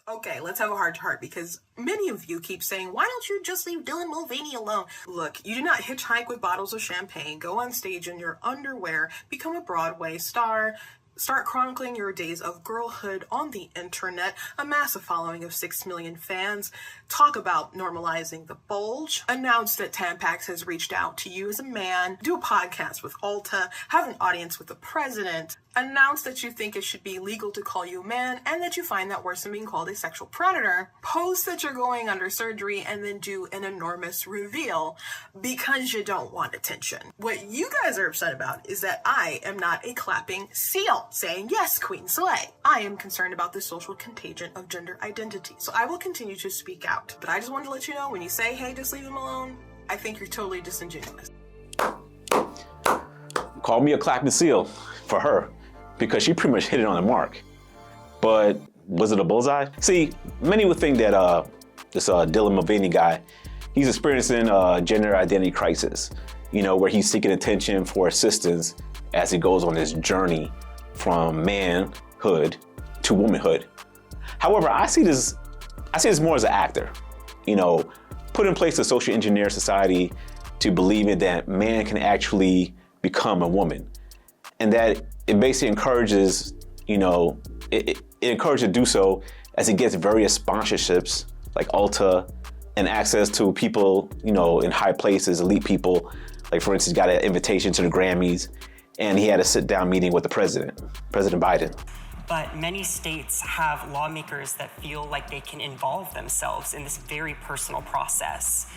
Okay, let's have a heart-to-heart because many of you keep saying, why don't you just leave Dylan Mulvaney alone? Look, you do not hitchhike with bottles of champagne, go on stage in your underwear, become a Broadway star, start chronicling your days of girlhood on the internet, amass a following of 6 million fans, talk about normalizing the bulge, announce that Tampax has reached out to you as a man, do a podcast with Ulta, have an audience with the president, announce that you think it should be legal to call you a man and that you find that worse than being called a sexual predator, post that you're going under surgery, and then do an enormous reveal because you don't want attention. What you guys are upset about is that I am not a clapping seal saying, yes, Queen Slay. I am concerned about the social contagion of gender identity, so I will continue to speak out. But I just wanted to let you know, when you say, hey, just leave him alone, I think you're totally disingenuous. Call me a clapping seal for her, because she pretty much hit it on the mark. But was it a bullseye? See, many would think that this Dylan Mulvaney guy, he's experiencing a gender identity crisis, where he's seeking attention for assistance as he goes on his journey from manhood to womanhood. However, I see this more as an actor, put in place a social engineer society to believe in that man can actually become a woman, and that it basically encourages, it encourages to do so as he gets various sponsorships like Ulta and access to people, in high places, elite people. Like, for instance, got an invitation to the Grammys, and he had a sit-down meeting with the President Biden. But many states have lawmakers that feel like they can involve themselves in this very personal process.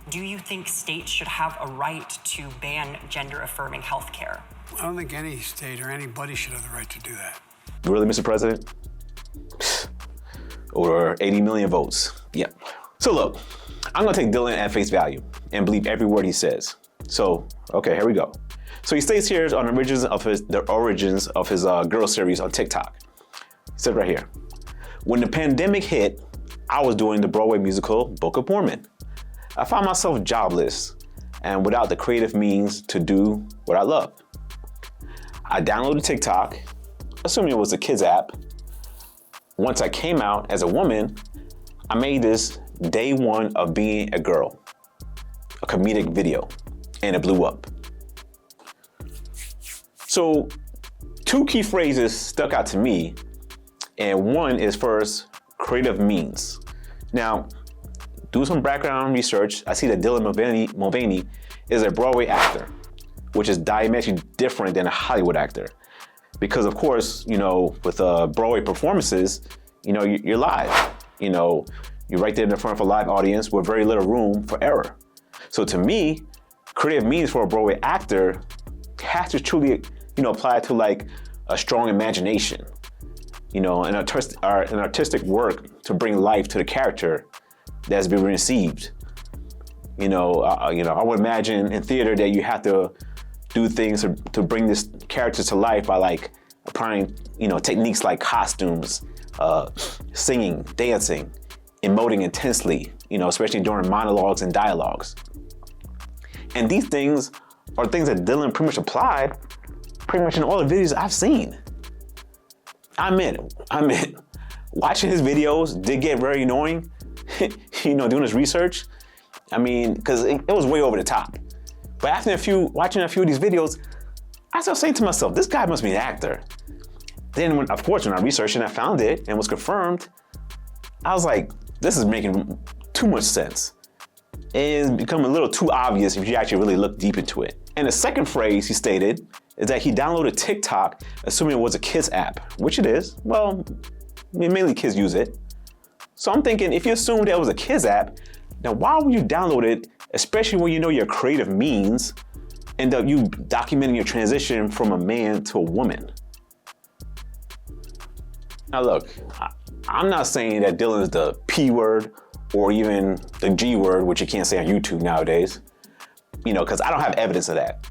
Do you think states should have a right to ban gender-affirming healthcare? I don't think any state or anybody should have the right to do that. Really, Mr. President? Or 80 million votes. Yep. So look, I'm gonna take Dylan at face value and believe every word he says. So, okay, here we go. So he states here on the origins of his girl series on TikTok. He said right here, when the pandemic hit, I was doing the Broadway musical Book of Mormon. I found myself jobless and without the creative means to do what I love. I downloaded TikTok, assuming it was a kids app. Once I came out as a woman, I made this day one of being a girl, a comedic video, and it blew up. So 2 key phrases stuck out to me, and one is first, creative means. Now, do some background research. I see that Dylan Mulvaney is a Broadway actor, which is diametrically different than a Hollywood actor. Because of course, with Broadway performances, you're live. You're right there in front of a live audience with very little room for error. So to me, creative means for a Broadway actor has to truly, apply to like a strong imagination, an artistic work to bring life to the character that's been received. I would imagine in theater that you have to do things to bring this character to life by like applying, techniques like costumes, singing, dancing, emoting intensely, especially during monologues and dialogues. And these things are things that Dylan pretty much applied pretty much in all the videos I've seen. I admit, watching his videos did get very annoying, doing his research. Because it was way over the top. But after watching a few of these videos, I started saying to myself, this guy must be an actor. Then, when I researched and I found it and was confirmed, I was like, this is making too much sense. It's become a little too obvious if you actually really look deep into it. And the second phrase he stated is that he downloaded TikTok assuming it was a kids app, which it is. Well, mainly kids use it. So I'm thinking, if you assume that was a kids app, then why would you download it, especially when you know your creative means and that you documenting your transition from a man to a woman? Now look, I'm not saying that Dylan is the P word or even the G word, which you can't say on YouTube nowadays, because I don't have evidence of that.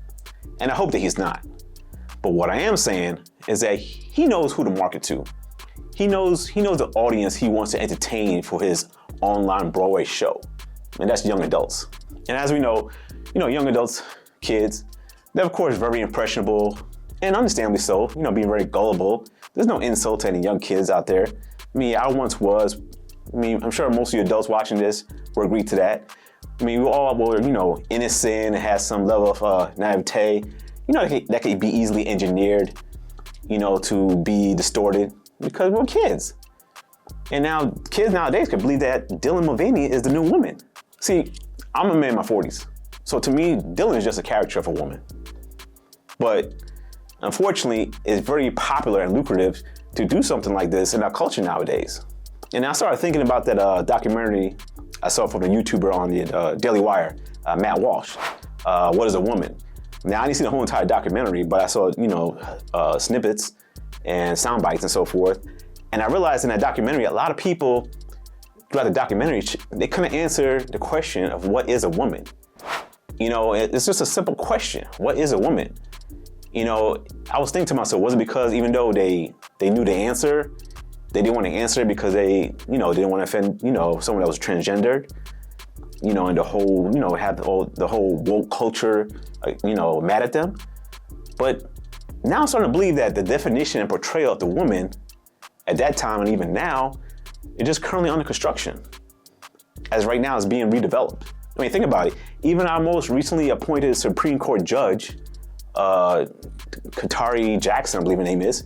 And I hope that he's not. But what I am saying is that he knows who to market to. He knows the audience he wants to entertain for his online Broadway show. And that's young adults. And as we know, young adults, kids, they're of course very impressionable and understandably so, being very gullible. There's no insult to any young kids out there. mean, I once was. I mean, I'm sure most of you adults watching this will agree to that. I mean, we all were, innocent and had some level of naivete. That could be easily engineered, to be distorted because we're kids. And now kids nowadays could believe that Dylan Mulvaney is the new woman. See, I'm a man in my 40s. So to me, Dylan is just a caricature of a woman. But unfortunately, it's very popular and lucrative to do something like this in our culture nowadays. And I started thinking about that documentary I saw from the YouTuber on the Daily Wire, Matt Walsh, What is a Woman? Now, I didn't see the whole entire documentary, but I saw, snippets and sound bites and so forth. And I realized in that documentary, a lot of people throughout the documentary, they couldn't answer the question of what is a woman? It's just a simple question. What is a woman? I was thinking to myself, was it because even though they knew the answer, they didn't want to answer it because they didn't want to offend, someone that was transgendered, and the whole, have the whole woke culture, mad at them. But now I'm starting to believe that the definition and portrayal of the woman at that time and even now is just currently under construction. As right now, it's being redeveloped. I mean, think about it. Even our most recently appointed Supreme Court judge, Katari Jackson, I believe her name is,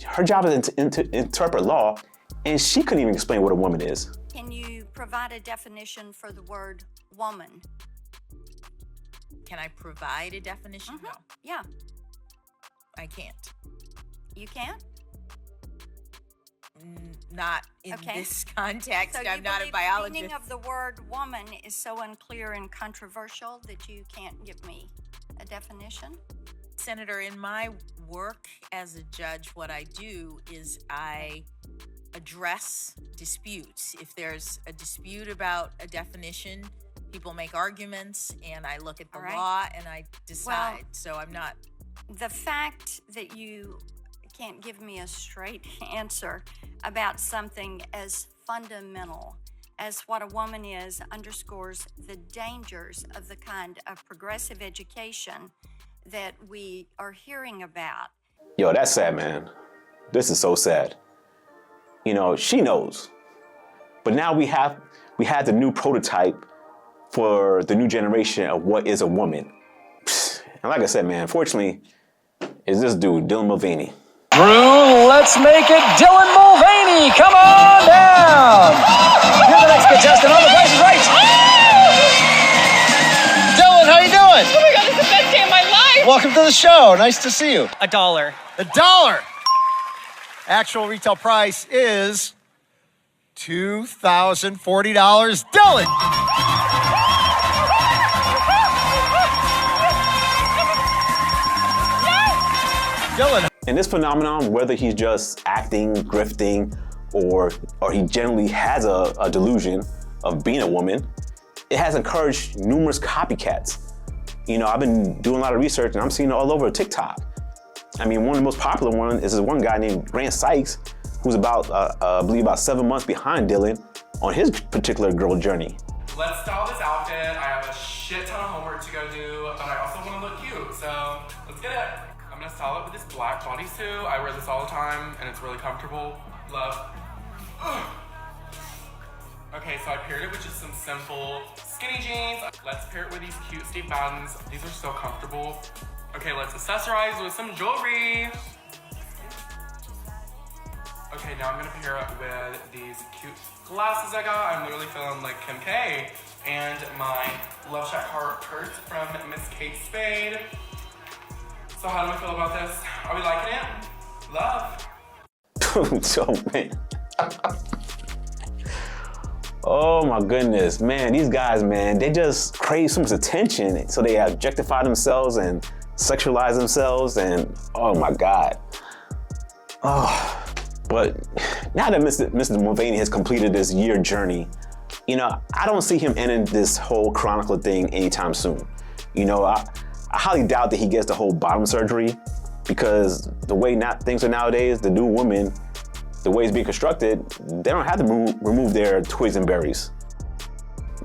her job is to interpret law, and she couldn't even explain what a woman is. Can you provide a definition for the word woman? Can I provide a definition? Mm-hmm. No, Yeah. I can't. You can't? Not in Okay. this context. So I'm you not a believe biologist. the meaning of the word woman is so unclear and controversial that you can't give me a definition? Senator, in my work as a judge, what I do is I address disputes. If there's a dispute about a definition, people make arguments, and I look at the All right. law and I decide. So I'm not. The fact that you can't give me a straight answer about something as fundamental as what a woman is underscores the dangers of the kind of progressive education that we are hearing about. Yo, that's sad, man. This is so sad. She knows. But now we have the new prototype for the new generation of what is a woman. And like I said, man, unfortunately, it's this dude, Dylan Mulvaney. Drew, let's make it Dylan Mulvaney. Come on down. You're the next contestant on The Price is Right. Dylan, how you doing? Oh my God, this is the best day of my life! Welcome to the show. Nice to see you. $1. $1. Actual retail price is $2,040. Dylan. Dylan. And this phenomenon, whether he's just acting, grifting, or he generally has a delusion of being a woman, it has encouraged numerous copycats. I've been doing a lot of research and I'm seeing it all over TikTok. I mean, one of the most popular ones is this one guy named Grant Sykes, who's I believe about 7 months behind Dylan on his particular girl journey. Let's style this outfit. I have a shit ton of homework to go do, but I also want to look cute, so let's get it. I'm gonna style it with this black bodysuit. I wear this all the time, and it's really comfortable. Love. Okay, so I paired it with just some simple skinny jeans. Let's pair it with these cute Steve Maddens. These are so comfortable. Okay, let's accessorize with some jewelry. Okay, now I'm gonna pair it with these cute glasses I got. I'm literally feeling like Kim K. And my Love Shack heart purse from Miss Kate Spade. So how do I feel about this? Are we liking it? Love. So, man. Oh my goodness, man, these guys, man, they just crave so much attention. So they objectify themselves and sexualize themselves, and oh my God. Oh, but now that Mr. Mulvaney has completed this year journey, I don't see him ending this whole chronicle thing anytime soon. I highly doubt that he gets the whole bottom surgery, because the way things are nowadays, the new woman, the way it's being constructed, they don't have to remove their twigs and berries.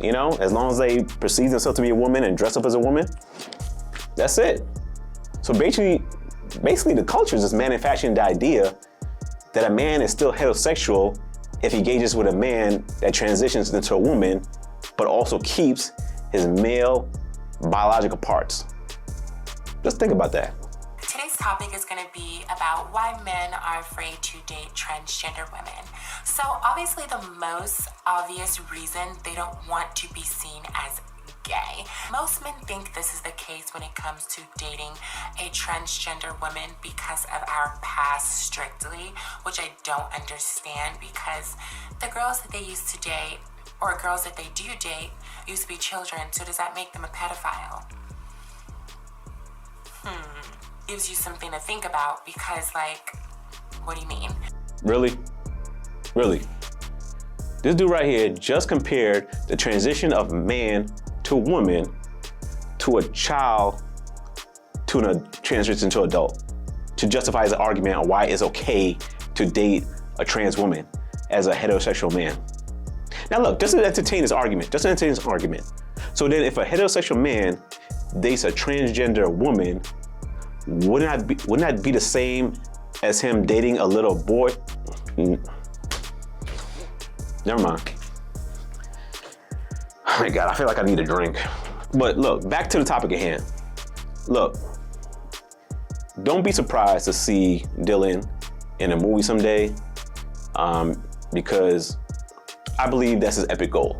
As long as they perceive themselves to be a woman and dress up as a woman, that's it. So basically the culture is just manufacturing the idea that a man is still heterosexual if he engages with a man that transitions into a woman, but also keeps his male biological parts. Just think about that. Today's topic is going to be about why men are afraid to date transgender women. So obviously the most obvious reason they don't want to be seen as gay. Most men think this is the case when it comes to dating a transgender woman because of our past strictly, which I don't understand, because the girls that they used to date, or girls that they do date, used to be children. So does that make them a pedophile? Gives you something to think about, because like, what do you mean? Really? Really? This dude right here just compared the transition of man to woman to a child to a transition to adult to justify his argument on why it's okay to date a trans woman as a heterosexual man. Now look, just to entertain this argument, So then if a heterosexual man dates a transgender woman, wouldn't that be the same as him dating a little boy? Never mind. Oh my God, I feel like I need a drink. But look, back to the topic at hand. Look, don't be surprised to see Dylan in a movie someday, because I believe that's his epic goal.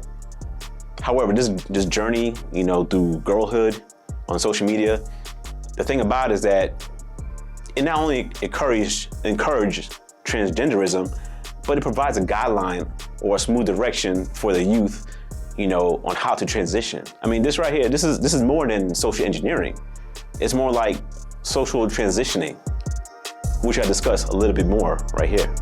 However, this journey, through girlhood on social media, the thing about it is that it not only encourage transgenderism, but it provides a guideline or a smooth direction for the youth, on how to transition. I mean, this right here, this is more than social engineering. It's more like social transitioning, which I discuss a little bit more right here.